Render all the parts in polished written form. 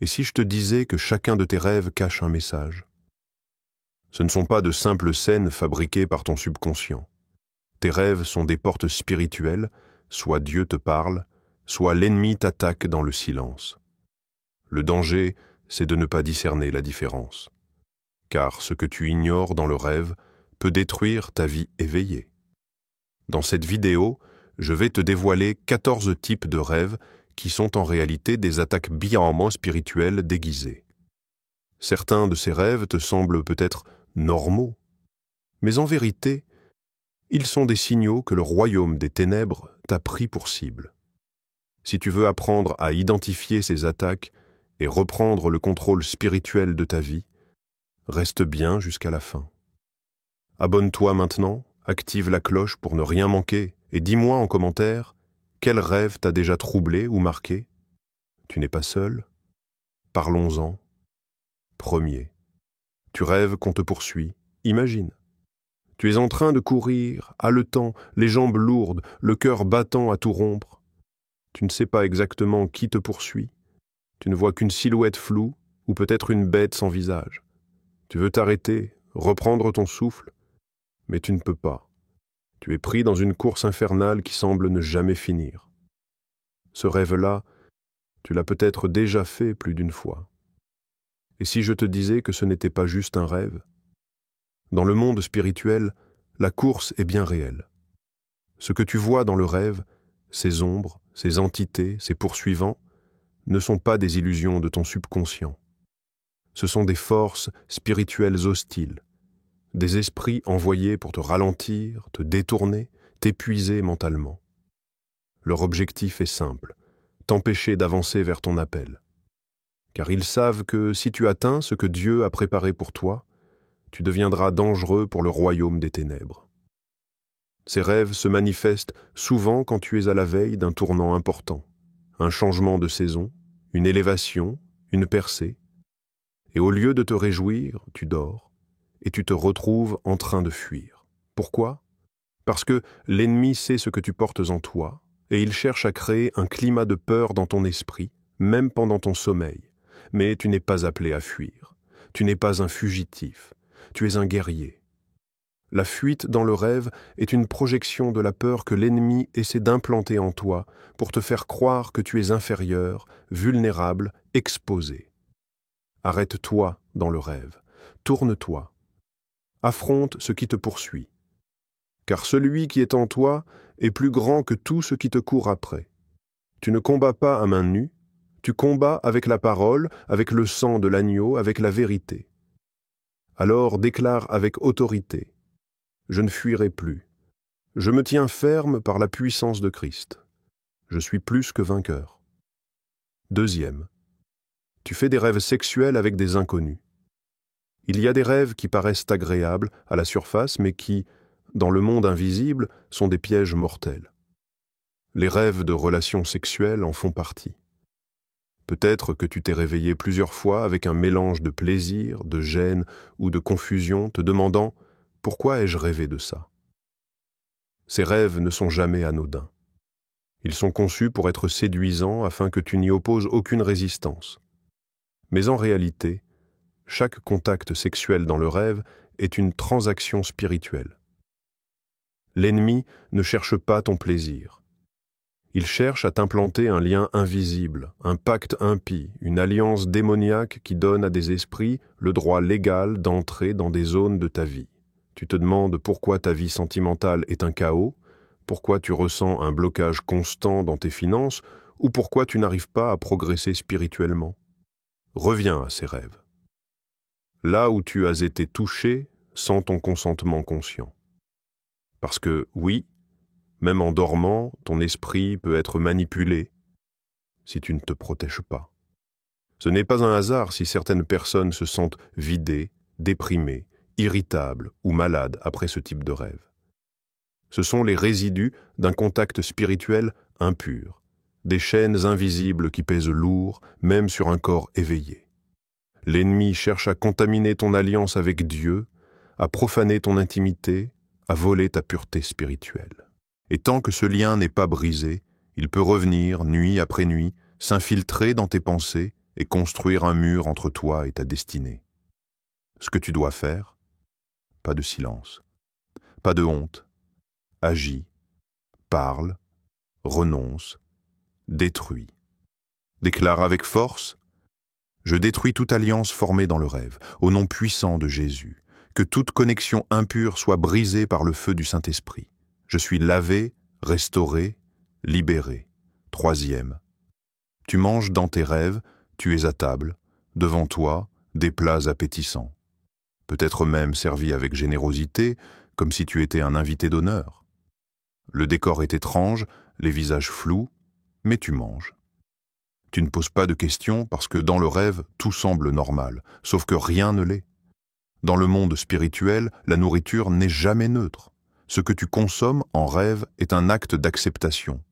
Et si je te disais que chacun de tes rêves cache un message? Ce ne sont pas de simples scènes fabriquées par ton subconscient. Tes rêves sont des portes spirituelles, soit Dieu te parle, soit l'ennemi t'attaque dans le silence. Le danger, c'est de ne pas discerner la différence. Car ce que tu ignores dans le rêve peut détruire ta vie éveillée. Dans cette vidéo, je vais te dévoiler 14 types de rêves qui sont en réalité des attaques biennement spirituelles déguisées. Certains de ces rêves te semblent peut-être normaux, mais en vérité, ils sont des signaux que le royaume des ténèbres t'a pris pour cible. Si tu veux apprendre à identifier ces attaques et reprendre le contrôle spirituel de ta vie, reste bien jusqu'à la fin. Abonne-toi maintenant, active la cloche pour ne rien manquer et dis-moi en commentaire quel rêve t'a déjà troublé ou marqué. Tu n'es pas seul? Parlons-en. Premier. Tu rêves qu'on te poursuit. Imagine. Tu es en train de courir, haletant, les jambes lourdes, le cœur battant à tout rompre. Tu ne sais pas exactement qui te poursuit. Tu ne vois qu'une silhouette floue ou peut-être une bête sans visage. Tu veux t'arrêter, reprendre ton souffle, mais tu ne peux pas. Tu es pris dans une course infernale qui semble ne jamais finir. Ce rêve-là, tu l'as peut-être déjà fait plus d'une fois. Et si je te disais que ce n'était pas juste un rêve? Dans le monde spirituel, la course est bien réelle. Ce que tu vois dans le rêve, ces ombres, ces entités, ces poursuivants, ne sont pas des illusions de ton subconscient. Ce sont des forces spirituelles hostiles, des esprits envoyés pour te ralentir, te détourner, t'épuiser mentalement. Leur objectif est simple, t'empêcher d'avancer vers ton appel. Car ils savent que si tu atteins ce que Dieu a préparé pour toi, tu deviendras dangereux pour le royaume des ténèbres. Ces rêves se manifestent souvent quand tu es à la veille d'un tournant important, un changement de saison, une élévation, une percée. Et au lieu de te réjouir, tu dors, et tu te retrouves en train de fuir. Pourquoi? Parce que l'ennemi sait ce que tu portes en toi, et il cherche à créer un climat de peur dans ton esprit, même pendant ton sommeil. Mais tu n'es pas appelé à fuir. Tu n'es pas un fugitif. Tu es un guerrier. La fuite dans le rêve est une projection de la peur que l'ennemi essaie d'implanter en toi pour te faire croire que tu es inférieur, vulnérable, exposé. Arrête-toi dans le rêve. Tourne-toi. Affronte ce qui te poursuit. Car celui qui est en toi est plus grand que tout ce qui te court après. Tu ne combats pas à main nue, tu combats avec la parole, avec le sang de l'agneau, avec la vérité. Alors déclare avec autorité: je ne fuirai plus. Je me tiens ferme par la puissance de Christ. Je suis plus que vainqueur. Deuxième, tu fais des rêves sexuels avec des inconnus. Il y a des rêves qui paraissent agréables à la surface, mais qui, dans le monde invisible, sont des pièges mortels. Les rêves de relations sexuelles en font partie. Peut-être que tu t'es réveillé plusieurs fois avec un mélange de plaisir, de gêne ou de confusion, te demandant « Pourquoi ai-je rêvé de ça ?» Ces rêves ne sont jamais anodins. Ils sont conçus pour être séduisants afin que tu n'y opposes aucune résistance. Mais en réalité, chaque contact sexuel dans le rêve est une transaction spirituelle. L'ennemi ne cherche pas ton plaisir. Il cherche à t'implanter un lien invisible, un pacte impie, une alliance démoniaque qui donne à des esprits le droit légal d'entrer dans des zones de ta vie. Tu te demandes pourquoi ta vie sentimentale est un chaos, pourquoi tu ressens un blocage constant dans tes finances ou pourquoi tu n'arrives pas à progresser spirituellement. Reviens à ces rêves. Là où tu as été touché sans ton consentement conscient. Parce que, oui, même en dormant, ton esprit peut être manipulé si tu ne te protèges pas. Ce n'est pas un hasard si certaines personnes se sentent vidées, déprimées, irritables ou malades après ce type de rêve. Ce sont les résidus d'un contact spirituel impur, des chaînes invisibles qui pèsent lourd, même sur un corps éveillé. L'ennemi cherche à contaminer ton alliance avec Dieu, à profaner ton intimité, à voler ta pureté spirituelle. Et tant que ce lien n'est pas brisé, il peut revenir, nuit après nuit, s'infiltrer dans tes pensées et construire un mur entre toi et ta destinée. Ce que tu dois faire, pas de silence, pas de honte, agis, parle, renonce, détruis. Déclare avec force: je détruis toute alliance formée dans le rêve, au nom puissant de Jésus. Que toute connexion impure soit brisée par le feu du Saint-Esprit. Je suis lavé, restauré, libéré. 3e. Tu manges dans tes rêves, tu es à table, devant toi, des plats appétissants. Peut-être même servis avec générosité, comme si tu étais un invité d'honneur. Le décor est étrange, les visages flous, mais tu manges. Tu ne poses pas de questions parce que dans le rêve, tout semble normal, sauf que rien ne l'est. Dans le monde spirituel, la nourriture n'est jamais neutre. Ce que tu consommes en rêve est un acte d'acceptation.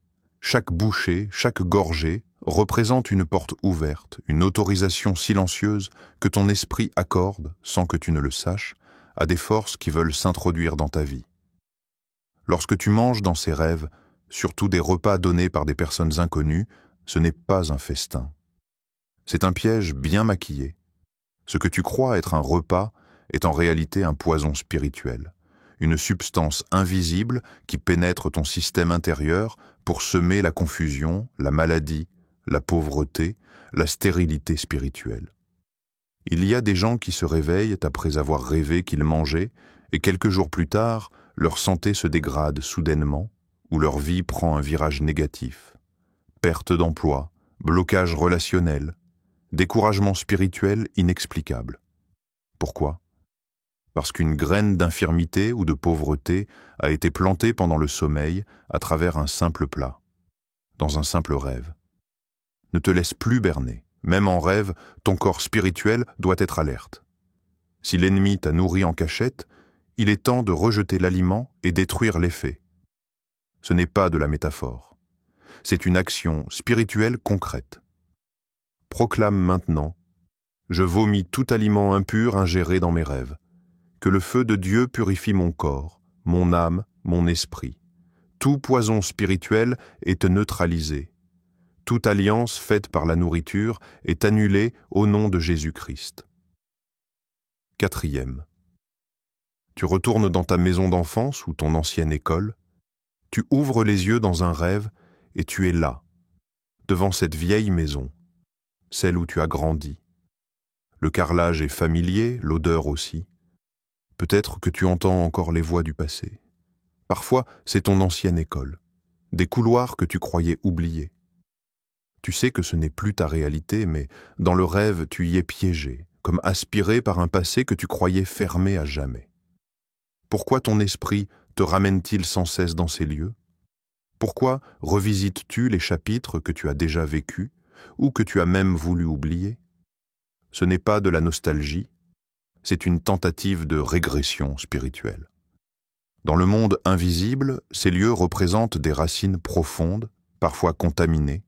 Chaque bouchée, chaque gorgée représente une porte ouverte, une autorisation silencieuse que ton esprit accorde, sans que tu ne le saches, à des forces qui veulent s'introduire dans ta vie. Lorsque tu manges dans ces rêves, surtout des repas donnés par des personnes inconnues, ce n'est pas un festin. C'est un piège bien maquillé. Ce que tu crois être un repas est en réalité un poison spirituel, une substance invisible qui pénètre ton système intérieur pour semer la confusion, la maladie, la pauvreté, la stérilité spirituelle. Il y a des gens qui se réveillent après avoir rêvé qu'ils mangeaient et quelques jours plus tard, leur santé se dégrade soudainement ou leur vie prend un virage négatif. Perte d'emploi, blocage relationnel, découragement spirituel inexplicable. Pourquoi ? Parce qu'une graine d'infirmité ou de pauvreté a été plantée pendant le sommeil à travers un simple plat, dans un simple rêve. Ne te laisse plus berner. Même en rêve, ton corps spirituel doit être alerte. Si l'ennemi t'a nourri en cachette, il est temps de rejeter l'aliment et détruire l'effet. Ce n'est pas de la métaphore. C'est une action spirituelle concrète. Proclame maintenant: je vomis tout aliment impur ingéré dans mes rêves. Que le feu de Dieu purifie mon corps, mon âme, mon esprit. Tout poison spirituel est neutralisé. Toute alliance faite par la nourriture est annulée au nom de Jésus-Christ. 4e. Tu retournes dans ta maison d'enfance ou ton ancienne école. Tu ouvres les yeux dans un rêve et tu es là, devant cette vieille maison, celle où tu as grandi. Le carrelage est familier, l'odeur aussi. Peut-être que tu entends encore les voix du passé. Parfois, c'est ton ancienne école, des couloirs que tu croyais oubliés. Tu sais que ce n'est plus ta réalité, mais dans le rêve, tu y es piégé, comme aspiré par un passé que tu croyais fermé à jamais. Pourquoi ton esprit te ramène-t-il sans cesse dans ces lieux ? Pourquoi revisites-tu les chapitres que tu as déjà vécus ou que tu as même voulu oublier ? Ce n'est pas de la nostalgie, c'est une tentative de régression spirituelle. Dans le monde invisible, ces lieux représentent des racines profondes, parfois contaminées.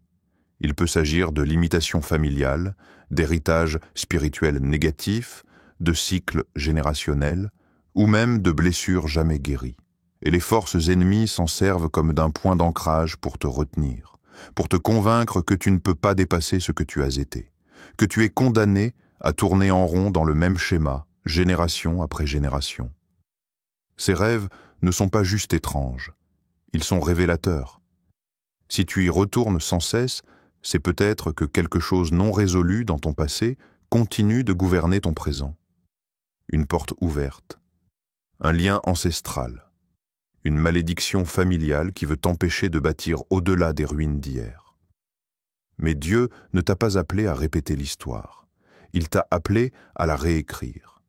Il peut s'agir de l'imitation familiale, d'héritage spirituel négatif, de cycles générationnels, ou même de blessures jamais guéries. Et les forces ennemies s'en servent comme d'un point d'ancrage pour te retenir, pour te convaincre que tu ne peux pas dépasser ce que tu as été, que tu es condamné à tourner en rond dans le même schéma, génération après génération. Ces rêves ne sont pas juste étranges, ils sont révélateurs. Si tu y retournes sans cesse, c'est peut-être que quelque chose non résolu dans ton passé continue de gouverner ton présent. Une porte ouverte, un lien ancestral, une malédiction familiale qui veut t'empêcher de bâtir au-delà des ruines d'hier. Mais Dieu ne t'a pas appelé à répéter l'histoire. Il t'a appelé à la réécrire.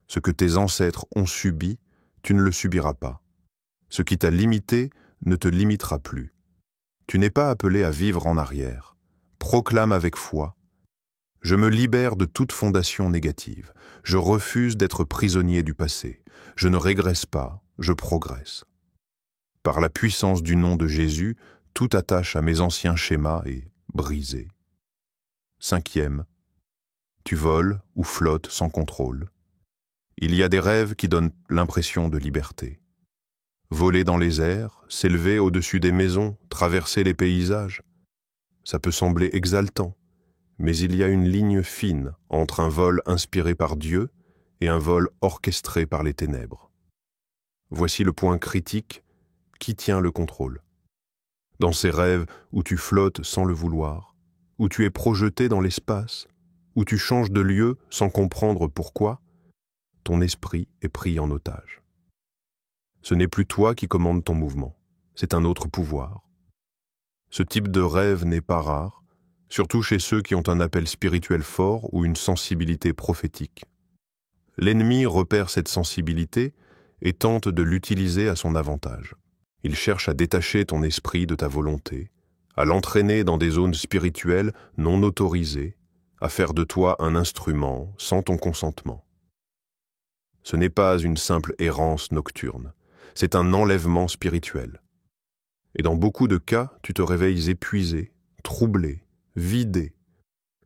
Ce que tes ancêtres ont subi, tu ne le subiras pas. Ce qui t'a limité ne te limitera plus. Tu n'es pas appelé à vivre en arrière. Proclame avec foi: je me libère de toute fondation négative. Je refuse d'être prisonnier du passé. Je ne régresse pas, je progresse. Par la puissance du nom de Jésus, toute attache à mes anciens schémas est brisée. 5e. Tu voles ou flottes sans contrôle. Il y a des rêves qui donnent l'impression de liberté. Voler dans les airs, s'élever au-dessus des maisons, traverser les paysages. Ça peut sembler exaltant, Mais il y a une ligne fine entre un vol inspiré par Dieu et un vol orchestré par les ténèbres. Voici le point critique: qui tient le contrôle? Dans ces rêves où tu flottes sans le vouloir, où tu es projeté dans l'espace, où tu changes de lieu sans comprendre pourquoi, ton esprit est pris en otage. Ce n'est plus toi qui commandes ton mouvement, c'est un autre pouvoir. Ce type de rêve n'est pas rare, surtout chez ceux qui ont un appel spirituel fort ou une sensibilité prophétique. L'ennemi repère cette sensibilité et tente de l'utiliser à son avantage. Il cherche à détacher ton esprit de ta volonté, à l'entraîner dans des zones spirituelles non autorisées, à faire de toi un instrument sans ton consentement. Ce n'est pas une simple errance nocturne, c'est un enlèvement spirituel. Et dans beaucoup de cas, tu te réveilles épuisé, troublé, vidé,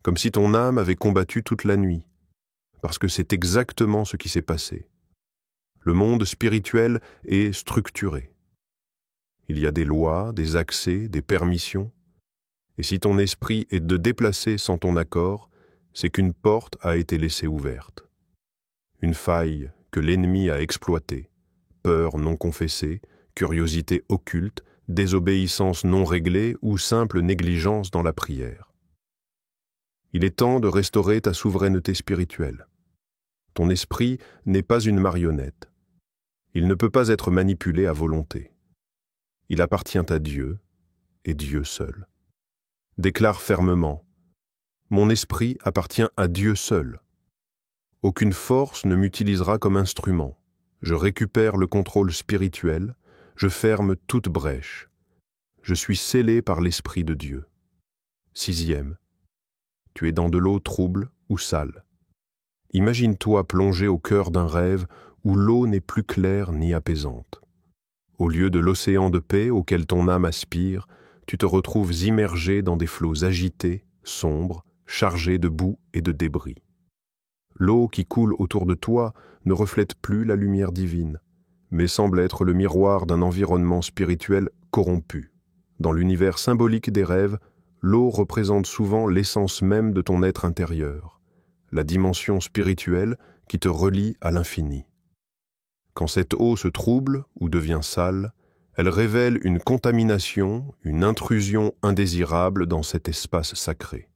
comme si ton âme avait combattu toute la nuit, parce que c'est exactement ce qui s'est passé. Le monde spirituel est structuré. Il y a des lois, des accès, des permissions, et si ton esprit est de déplacer sans ton accord, c'est qu'une porte a été laissée ouverte. Une faille que l'ennemi a exploitée, peur non confessée, curiosité occulte, désobéissance non réglée ou simple négligence dans la prière. Il est temps de restaurer ta souveraineté spirituelle. Ton esprit n'est pas une marionnette. Il ne peut pas être manipulé à volonté. Il appartient à Dieu et Dieu seul. Déclare fermement: mon esprit appartient à Dieu seul. Aucune force ne m'utilisera comme instrument. Je récupère le contrôle spirituel, je ferme toute brèche. Je suis scellé par l'Esprit de Dieu. 6e. Tu es dans de l'eau trouble ou sale. Imagine-toi plongé au cœur d'un rêve où l'eau n'est plus claire ni apaisante. Au lieu de l'océan de paix auquel ton âme aspire, tu te retrouves immergé dans des flots agités, sombres, chargés de boue et de débris. L'eau qui coule autour de toi ne reflète plus la lumière divine, mais semble être le miroir d'un environnement spirituel corrompu. Dans l'univers symbolique des rêves, l'eau représente souvent l'essence même de ton être intérieur, la dimension spirituelle qui te relie à l'infini. Quand cette eau se trouble ou devient sale, elle révèle une contamination, une intrusion indésirable dans cet espace sacré.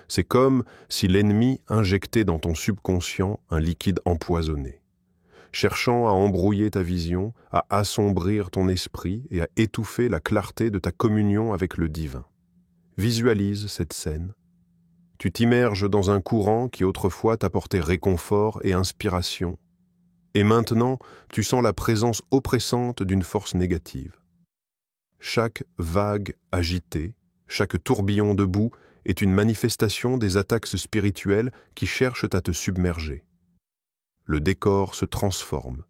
C'est comme si l'ennemi injectait dans ton subconscient un liquide empoisonné, cherchant à embrouiller ta vision, à assombrir ton esprit et à étouffer la clarté de ta communion avec le divin. Visualise cette scène. Tu t'immerges dans un courant qui autrefois t'apportait réconfort et inspiration. Et maintenant, tu sens la présence oppressante d'une force négative. Chaque vague agitée, chaque tourbillon de boue est une manifestation des attaques spirituelles qui cherchent à te submerger. Le décor se transforme.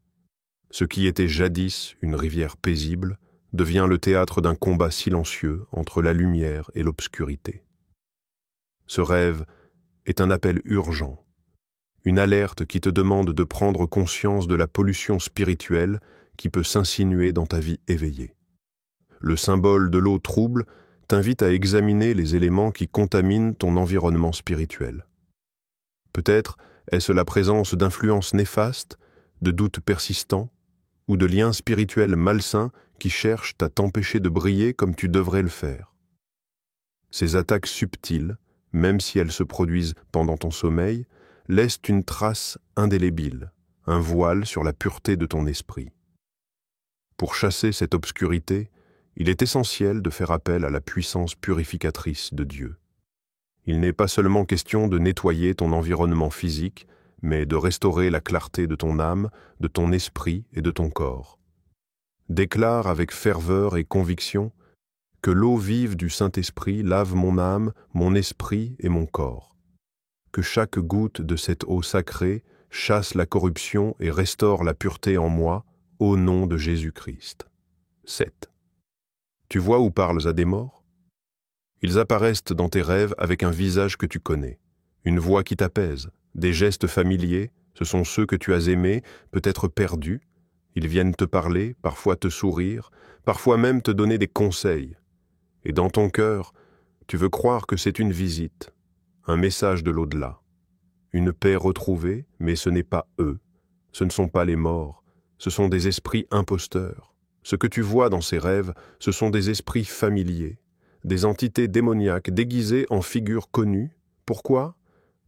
Ce qui était jadis une rivière paisible devient le théâtre d'un combat silencieux entre la lumière et l'obscurité. Ce rêve est un appel urgent, une alerte qui te demande de prendre conscience de la pollution spirituelle qui peut s'insinuer dans ta vie éveillée. Le symbole de l'eau trouble t'invite à examiner les éléments qui contaminent ton environnement spirituel. Peut-être est-ce la présence d'influences néfastes, de doutes persistants, ou de liens spirituels malsains qui cherchent à t'empêcher de briller comme tu devrais le faire. Ces attaques subtiles, même si elles se produisent pendant ton sommeil, laissent une trace indélébile, un voile sur la pureté de ton esprit. Pour chasser cette obscurité, il est essentiel de faire appel à la puissance purificatrice de Dieu. Il n'est pas seulement question de nettoyer ton environnement physique, mais de restaurer la clarté de ton âme, de ton esprit et de ton corps. Déclare avec ferveur et conviction que l'eau vive du Saint-Esprit lave mon âme, mon esprit et mon corps. Que chaque goutte de cette eau sacrée chasse la corruption et restaure la pureté en moi, au nom de Jésus-Christ. 7. Tu vois où parles à des morts? Ils apparaissent dans tes rêves avec un visage que tu connais, une voix qui t'apaise, des gestes familiers, ce sont ceux que tu as aimés, peut-être perdus. Ils viennent te parler, parfois te sourire, parfois même te donner des conseils. Et dans ton cœur, tu veux croire que c'est une visite, un message de l'au-delà. Une paix retrouvée, mais ce n'est pas eux. Ce ne sont pas les morts, ce sont des esprits imposteurs. Ce que tu vois dans ces rêves, ce sont des esprits familiers, des entités démoniaques déguisées en figures connues. Pourquoi ?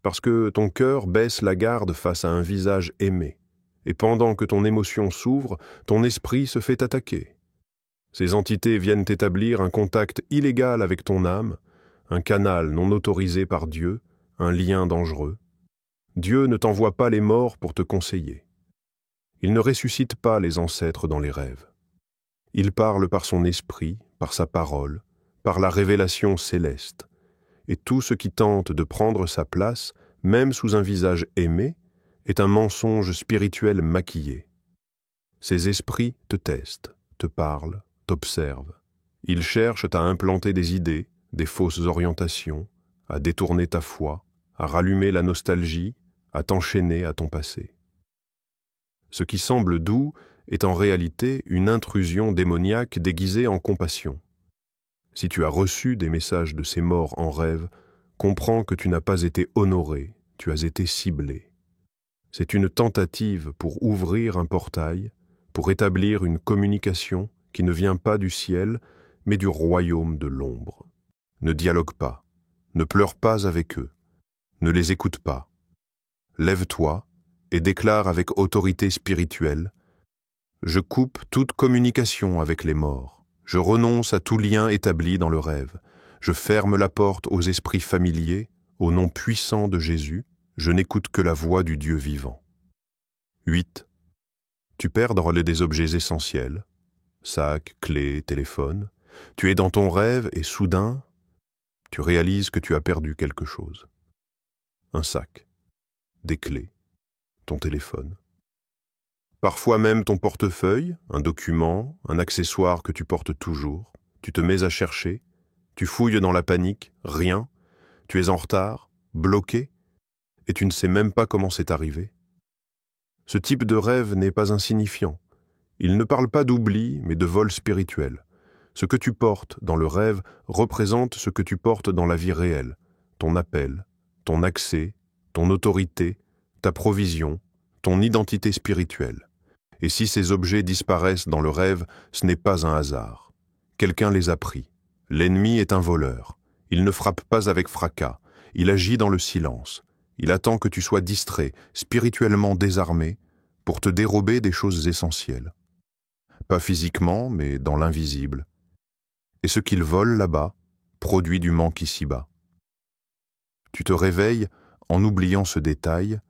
Parce que ton cœur baisse la garde face à un visage aimé. Et pendant que ton émotion s'ouvre, ton esprit se fait attaquer. Ces entités viennent établir un contact illégal avec ton âme, un canal non autorisé par Dieu, un lien dangereux. Dieu ne t'envoie pas les morts pour te conseiller. Il ne ressuscite pas les ancêtres dans les rêves. Il parle par son esprit, par sa parole, par la révélation céleste. Et tout ce qui tente de prendre sa place, même sous un visage aimé, est un mensonge spirituel maquillé. Ces esprits te testent, te parlent, t'observent. Ils cherchent à implanter des idées, des fausses orientations, à détourner ta foi, à rallumer la nostalgie, à t'enchaîner à ton passé. Ce qui semble doux est en réalité une intrusion démoniaque déguisée en compassion. Si tu as reçu des messages de ces morts en rêve, comprends que tu n'as pas été honoré, tu as été ciblé. C'est une tentative pour ouvrir un portail, pour établir une communication qui ne vient pas du ciel, mais du royaume de l'ombre. Ne dialogue pas, ne pleure pas avec eux, ne les écoute pas. Lève-toi et déclare avec autorité spirituelle : je coupe toute communication avec les morts. Je renonce à tout lien établi dans le rêve. Je ferme la porte aux esprits familiers. Au nom puissant de Jésus, je n'écoute que la voix du Dieu vivant. 8. Tu perds des objets essentiels. Sac, clés, téléphone. Tu es dans ton rêve et soudain, tu réalises que tu as perdu quelque chose. Un sac, des clés, ton téléphone. Parfois même ton portefeuille, un document, un accessoire que tu portes toujours. Tu te mets à chercher, tu fouilles dans la panique, rien. Tu es en retard, bloqué, et tu ne sais même pas comment c'est arrivé. Ce type de rêve n'est pas insignifiant. Il ne parle pas d'oubli, mais de vol spirituel. Ce que tu portes dans le rêve représente ce que tu portes dans la vie réelle. Ton appel, ton accès, ton autorité, ta provision, ton identité spirituelle. Et si ces objets disparaissent dans le rêve, ce n'est pas un hasard. Quelqu'un les a pris. L'ennemi est un voleur. Il ne frappe pas avec fracas. Il agit dans le silence. Il attend que tu sois distrait, spirituellement désarmé, pour te dérober des choses essentielles. Pas physiquement, mais dans l'invisible. Et ce qu'il vole là-bas produit du manque ici-bas. Tu te réveilles en oubliant ce détail,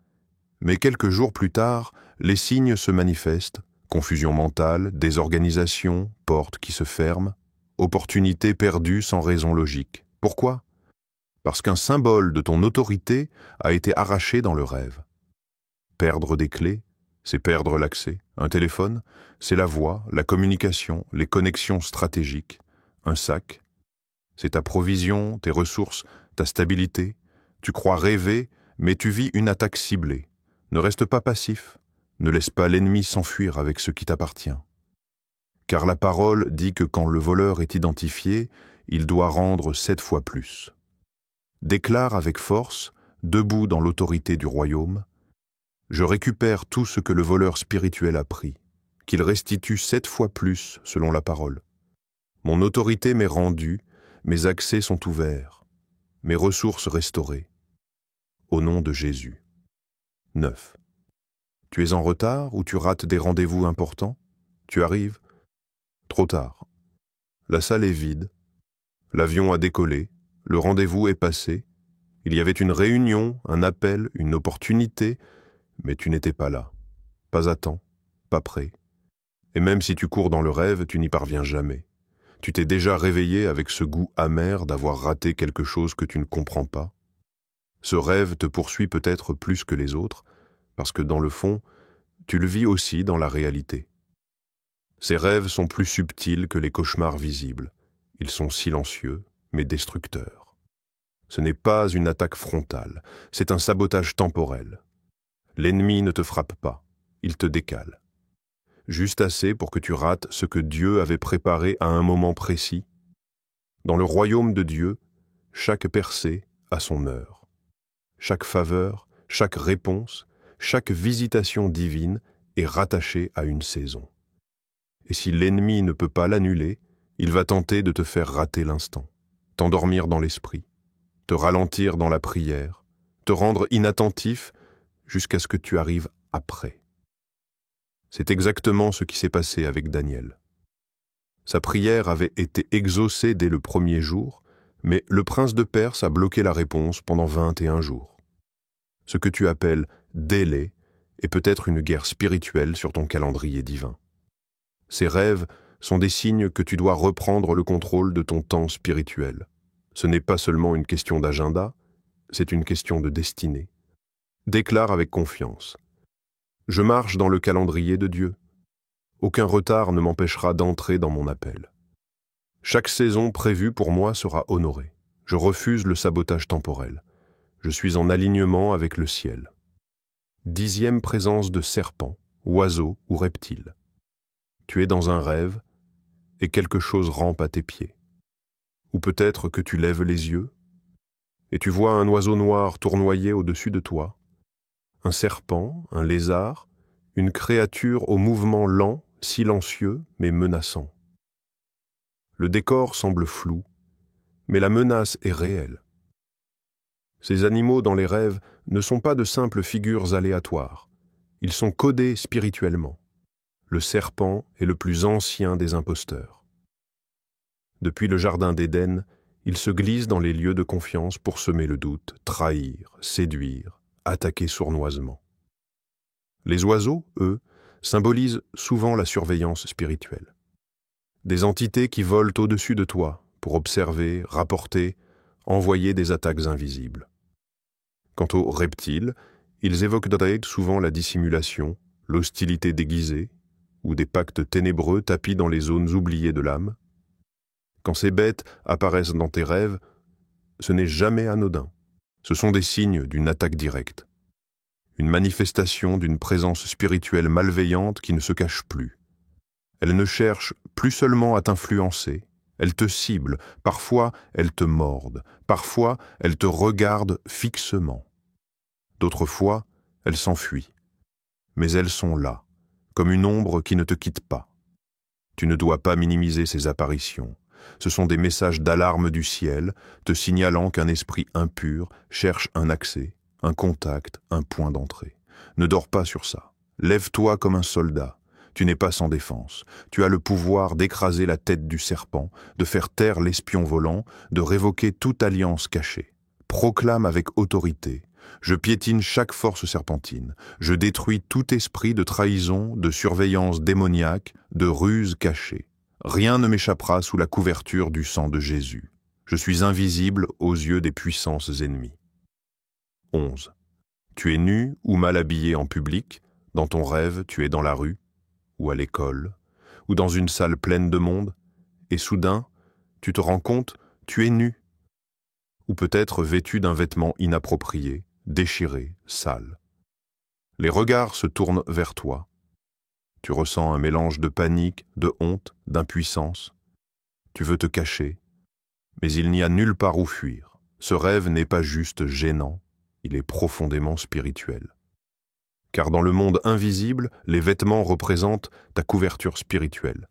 mais quelques jours plus tard, les signes se manifestent, confusion mentale, désorganisation, portes qui se ferment, opportunités perdues sans raison logique. Pourquoi ? Parce qu'un symbole de ton autorité a été arraché dans le rêve. Perdre des clés, c'est perdre l'accès. Un téléphone, c'est la voix, la communication, les connexions stratégiques. Un sac, c'est ta provision, tes ressources, ta stabilité. Tu crois rêver, mais tu vis une attaque ciblée. Ne reste pas passif. Ne laisse pas l'ennemi s'enfuir avec ce qui t'appartient. Car la parole dit que quand le voleur est identifié, il doit rendre 7 fois plus. Déclare avec force, debout dans l'autorité du royaume, « Je récupère tout ce que le voleur spirituel a pris, qu'il restitue 7 fois plus selon la parole. Mon autorité m'est rendue, mes accès sont ouverts, mes ressources restaurées. Au nom de Jésus. » 9. Tu es en retard ou tu rates des rendez-vous importants ? Tu arrives ? Trop tard. La salle est vide. L'avion a décollé. Le rendez-vous est passé. Il y avait une réunion, un appel, une opportunité, mais tu n'étais pas là. Pas à temps, pas prêt. Et même si tu cours dans le rêve, tu n'y parviens jamais. Tu t'es déjà réveillé avec ce goût amer d'avoir raté quelque chose que tu ne comprends pas. Ce rêve te poursuit peut-être plus que les autres, parce que dans le fond, tu le vis aussi dans la réalité. Ces rêves sont plus subtils que les cauchemars visibles. Ils sont silencieux, mais destructeurs. Ce n'est pas une attaque frontale, c'est un sabotage temporel. L'ennemi ne te frappe pas, il te décale. Juste assez pour que tu rates ce que Dieu avait préparé à un moment précis. Dans le royaume de Dieu, chaque percée a son heure. chaque faveur, chaque réponse, chaque visitation divine est rattachée à une saison. Et si l'ennemi ne peut pas l'annuler, il va tenter de te faire rater l'instant, t'endormir dans l'esprit, te ralentir dans la prière, te rendre inattentif jusqu'à ce que tu arrives après. C'est exactement ce qui s'est passé avec Daniel. Sa prière avait été exaucée dès le premier jour, mais le prince de Perse a bloqué la réponse pendant 21 jours. Ce que tu appelles délai est peut-être une guerre spirituelle sur ton calendrier divin. Ces rêves sont des signes que tu dois reprendre le contrôle de ton temps spirituel. Ce n'est pas seulement une question d'agenda, c'est une question de destinée. Déclare avec confiance. Je marche dans le calendrier de Dieu. Aucun retard ne m'empêchera d'entrer dans mon appel. Chaque saison prévue pour moi sera honorée. Je refuse le sabotage temporel. Je suis en alignement avec le ciel. 10e présence de serpent, oiseau ou reptile. Tu es dans un rêve et quelque chose rampe à tes pieds. Ou peut-être que tu lèves les yeux et tu vois un oiseau noir tournoyer au-dessus de toi, un serpent, un lézard, une créature au mouvement lent, silencieux mais menaçant. Le décor semble flou, mais la menace est réelle. Ces animaux dans les rêves ne sont pas de simples figures aléatoires. Ils sont codés spirituellement. Le serpent est le plus ancien des imposteurs. Depuis le jardin d'Éden, il se glisse dans les lieux de confiance pour semer le doute, trahir, séduire, attaquer sournoisement. Les oiseaux, eux, symbolisent souvent la surveillance spirituelle. Des entités qui volent au-dessus de toi pour observer, rapporter, envoyer des attaques invisibles. Quant aux reptiles, ils évoquent souvent la dissimulation, l'hostilité déguisée, ou des pactes ténébreux tapis dans les zones oubliées de l'âme. Quand ces bêtes apparaissent dans tes rêves, ce n'est jamais anodin. Ce sont des signes d'une attaque directe. Une manifestation d'une présence spirituelle malveillante qui ne se cache plus. Elle ne cherche plus seulement à t'influencer, elle te cible, parfois elle te morde, parfois elle te regarde fixement. D'autres fois, elle s'enfuit. Mais elles sont là, comme une ombre qui ne te quitte pas. Tu ne dois pas minimiser ces apparitions. Ce sont des messages d'alarme du ciel, te signalant qu'un esprit impur cherche un accès, un contact, un point d'entrée. Ne dors pas sur ça. Lève-toi comme un soldat. Tu n'es pas sans défense. Tu as le pouvoir d'écraser la tête du serpent, de faire taire l'espion volant, de révoquer toute alliance cachée. Proclame avec autorité. Je piétine chaque force serpentine. Je détruis tout esprit de trahison, de surveillance démoniaque, de ruse cachée. Rien ne m'échappera sous la couverture du sang de Jésus. Je suis invisible aux yeux des puissances ennemies. 11. Tu es nu ou mal habillé en public. Dans ton rêve, tu es dans la rue, ou à l'école, ou dans une salle pleine de monde, et soudain, tu te rends compte, tu es nu. Ou peut-être vêtu d'un vêtement inapproprié, déchiré, sale. Les regards se tournent vers toi. Tu ressens un mélange de panique, de honte, d'impuissance. Tu veux te cacher, mais il n'y a nulle part où fuir. Ce rêve n'est pas juste gênant, il est profondément spirituel. Car dans le monde invisible, les vêtements représentent ta couverture spirituelle.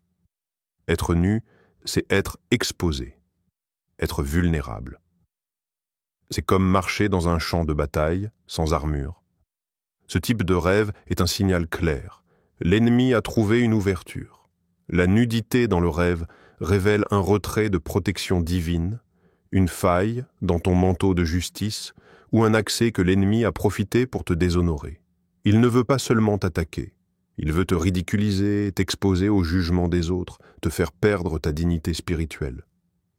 Être nu, c'est être exposé, être vulnérable. C'est comme marcher dans un champ de bataille, sans armure. Ce type de rêve est un signal clair. L'ennemi a trouvé une ouverture. La nudité dans le rêve révèle un retrait de protection divine, une faille dans ton manteau de justice ou un accès que l'ennemi a profité pour te déshonorer. Il ne veut pas seulement t'attaquer, il veut te ridiculiser, t'exposer au jugement des autres, te faire perdre ta dignité spirituelle.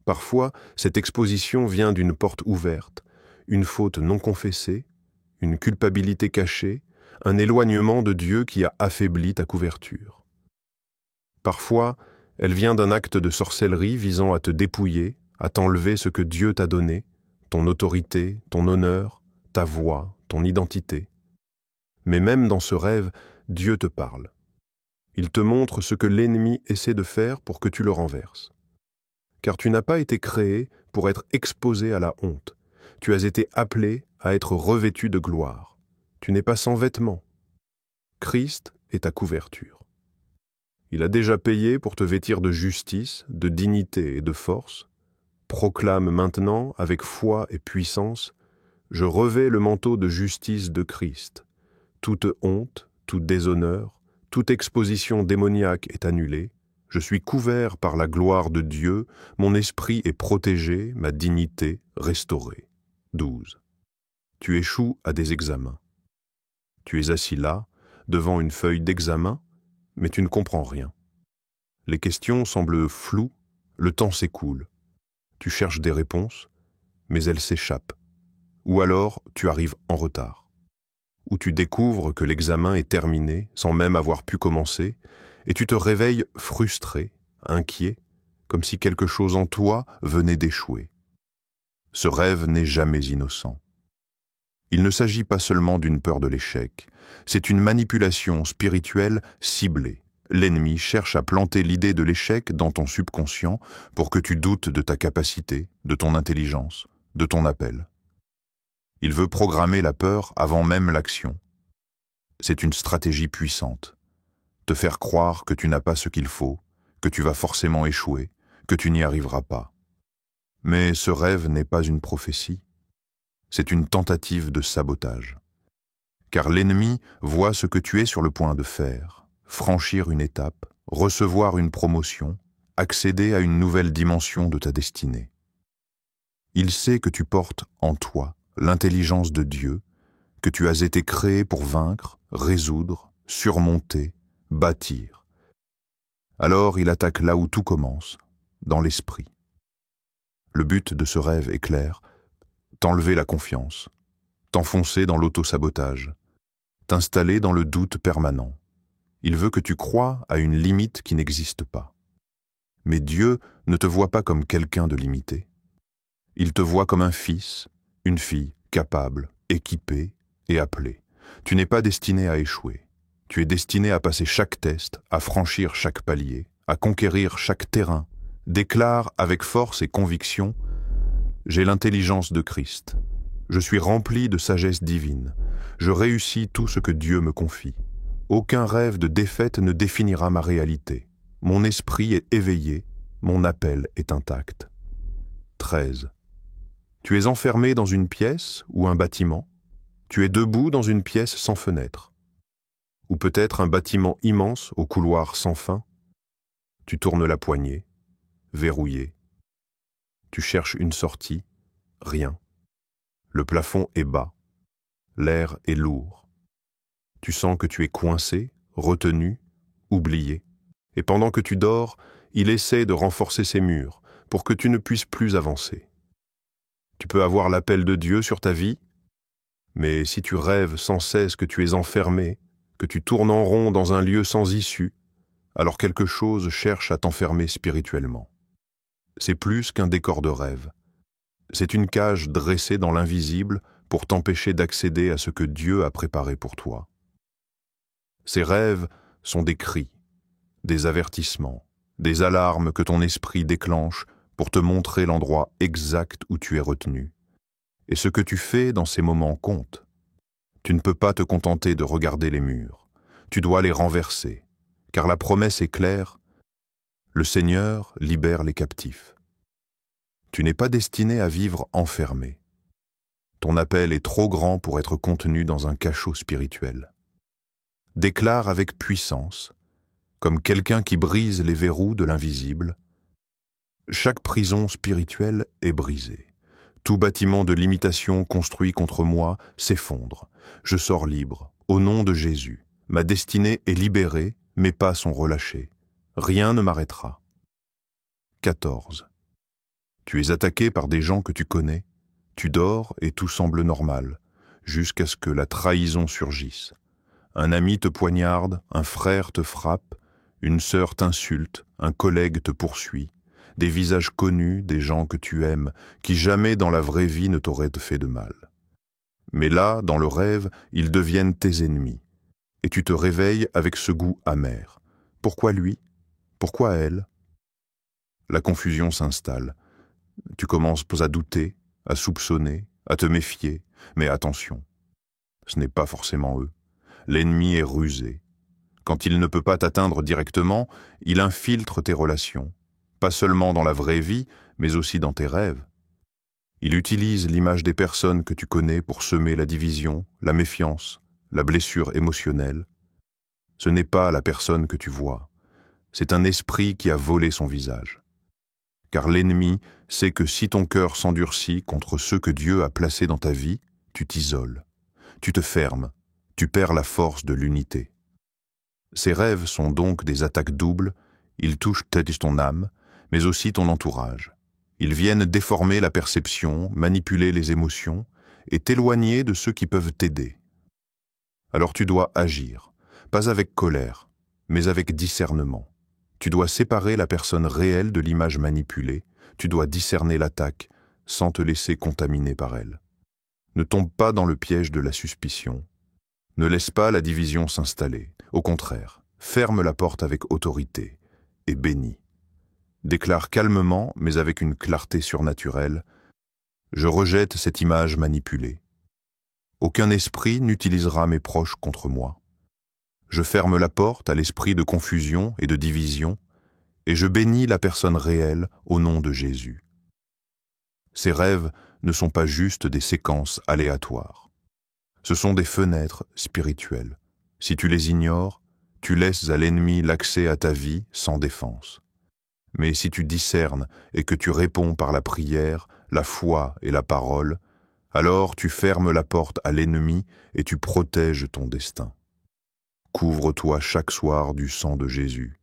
Parfois, cette exposition vient d'une porte ouverte, une faute non confessée, une culpabilité cachée, un éloignement de Dieu qui a affaibli ta couverture. Parfois, elle vient d'un acte de sorcellerie visant à te dépouiller, à t'enlever ce que Dieu t'a donné, ton autorité, ton honneur, ta voix, ton identité. Mais même dans ce rêve, Dieu te parle. Il te montre ce que l'ennemi essaie de faire pour que tu le renverses. Car tu n'as pas été créé pour être exposé à la honte. Tu as été appelé à être revêtu de gloire. Tu n'es pas sans vêtements. Christ est ta couverture. Il a déjà payé pour te vêtir de justice, de dignité et de force. Proclame maintenant, avec foi et puissance, « Je revais le manteau de justice de Christ. Toute honte, tout déshonneur, toute exposition démoniaque est annulée. Je suis couvert par la gloire de Dieu, mon esprit est protégé, ma dignité restaurée. » 12. Tu échoues à des examens. Tu es assis là, devant une feuille d'examen, mais tu ne comprends rien. Les questions semblent floues, le temps s'écoule. Tu cherches des réponses, mais elles s'échappent. Ou alors, tu arrives en retard. Ou tu découvres que l'examen est terminé sans même avoir pu commencer, et tu te réveilles frustré, inquiet, comme si quelque chose en toi venait d'échouer. Ce rêve n'est jamais innocent. Il ne s'agit pas seulement d'une peur de l'échec, c'est une manipulation spirituelle ciblée. L'ennemi cherche à planter l'idée de l'échec dans ton subconscient pour que tu doutes de ta capacité, de ton intelligence, de ton appel. Il veut programmer la peur avant même l'action. C'est une stratégie puissante. Te faire croire que tu n'as pas ce qu'il faut, que tu vas forcément échouer, que tu n'y arriveras pas. Mais ce rêve n'est pas une prophétie. C'est une tentative de sabotage. Car l'ennemi voit ce que tu es sur le point de faire, franchir une étape, recevoir une promotion, accéder à une nouvelle dimension de ta destinée. Il sait que tu portes en toi l'intelligence de Dieu, que tu as été créé pour vaincre, résoudre, surmonter, bâtir. Alors il attaque là où tout commence, dans l'esprit. Le but de ce rêve est clair, t'enlever la confiance, t'enfoncer dans l'auto-sabotage, t'installer dans le doute permanent. Il veut que tu croies à une limite qui n'existe pas. Mais Dieu ne te voit pas comme quelqu'un de limité. Il te voit comme un fils, une fille capable, équipée et appelée. Tu n'es pas destiné à échouer. Tu es destiné à passer chaque test, à franchir chaque palier, à conquérir chaque terrain. Déclare avec force et conviction « J'ai l'intelligence de Christ. Je suis rempli de sagesse divine. Je réussis tout ce que Dieu me confie. Aucun rêve de défaite ne définira ma réalité. Mon esprit est éveillé, mon appel est intact. » 13. Tu es enfermé dans une pièce ou un bâtiment. Tu es debout dans une pièce sans fenêtre. Ou peut-être un bâtiment immense au couloir sans fin. Tu tournes la poignée, verrouillé. Tu cherches une sortie, rien. Le plafond est bas, l'air est lourd. Tu sens que tu es coincé, retenu, oublié. Et pendant que tu dors, il essaie de renforcer ses murs pour que tu ne puisses plus avancer. Tu peux avoir l'appel de Dieu sur ta vie, mais si tu rêves sans cesse que tu es enfermé, que tu tournes en rond dans un lieu sans issue, alors quelque chose cherche à t'enfermer spirituellement. C'est plus qu'un décor de rêve. C'est une cage dressée dans l'invisible pour t'empêcher d'accéder à ce que Dieu a préparé pour toi. Ces rêves sont des cris, des avertissements, des alarmes que ton esprit déclenche pour te montrer l'endroit exact où tu es retenu. Et ce que tu fais dans ces moments compte. Tu ne peux pas te contenter de regarder les murs. Tu dois les renverser, car la promesse est claire. Le Seigneur libère les captifs. Tu n'es pas destiné à vivre enfermé. Ton appel est trop grand pour être contenu dans un cachot spirituel. Déclare avec puissance, comme quelqu'un qui brise les verrous de l'invisible. Chaque prison spirituelle est brisée. Tout bâtiment de limitation construit contre moi s'effondre. Je sors libre, au nom de Jésus. Ma destinée est libérée, mes pas sont relâchés. Rien ne m'arrêtera. 14. Tu es attaqué par des gens que tu connais. Tu dors et tout semble normal, jusqu'à ce que la trahison surgisse. Un ami te poignarde, un frère te frappe, une sœur t'insulte, un collègue te poursuit. Des visages connus, des gens que tu aimes, qui jamais dans la vraie vie ne t'auraient fait de mal. Mais là, dans le rêve, ils deviennent tes ennemis. Et tu te réveilles avec ce goût amer. Pourquoi lui? Pourquoi elle? La confusion s'installe. Tu commences à douter, à soupçonner, à te méfier. Mais attention, ce n'est pas forcément eux. L'ennemi est rusé. Quand il ne peut pas t'atteindre directement, il infiltre tes relations, pas seulement dans la vraie vie, mais aussi dans tes rêves. Il utilise l'image des personnes que tu connais pour semer la division, la méfiance, la blessure émotionnelle. Ce n'est pas la personne que tu vois, c'est un esprit qui a volé son visage. Car l'ennemi sait que si ton cœur s'endurcit contre ceux que Dieu a placés dans ta vie, tu t'isoles, tu te fermes, tu perds la force de l'unité. Ces rêves sont donc des attaques doubles, ils touchent ton âme, mais aussi ton entourage. Ils viennent déformer la perception, manipuler les émotions et t'éloigner de ceux qui peuvent t'aider. Alors tu dois agir, pas avec colère, mais avec discernement. Tu dois séparer la personne réelle de l'image manipulée, tu dois discerner l'attaque sans te laisser contaminer par elle. Ne tombe pas dans le piège de la suspicion. Ne laisse pas la division s'installer. Au contraire, ferme la porte avec autorité et bénis. Déclare calmement, mais avec une clarté surnaturelle, « Je rejette cette image manipulée. Aucun esprit n'utilisera mes proches contre moi. Je ferme la porte à l'esprit de confusion et de division, et je bénis la personne réelle au nom de Jésus. » Ces rêves ne sont pas juste des séquences aléatoires. Ce sont des fenêtres spirituelles. Si tu les ignores, tu laisses à l'ennemi l'accès à ta vie sans défense. Mais si tu discernes et que tu réponds par la prière, la foi et la parole, alors tu fermes la porte à l'ennemi et tu protèges ton destin. Couvre-toi chaque soir du sang de Jésus.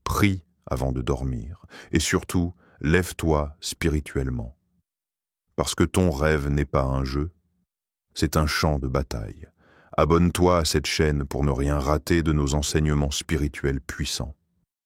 Prie avant de dormir et surtout, lève-toi spirituellement. Parce que ton rêve n'est pas un jeu, c'est un champ de bataille. Abonne-toi à cette chaîne pour ne rien rater de nos enseignements spirituels puissants.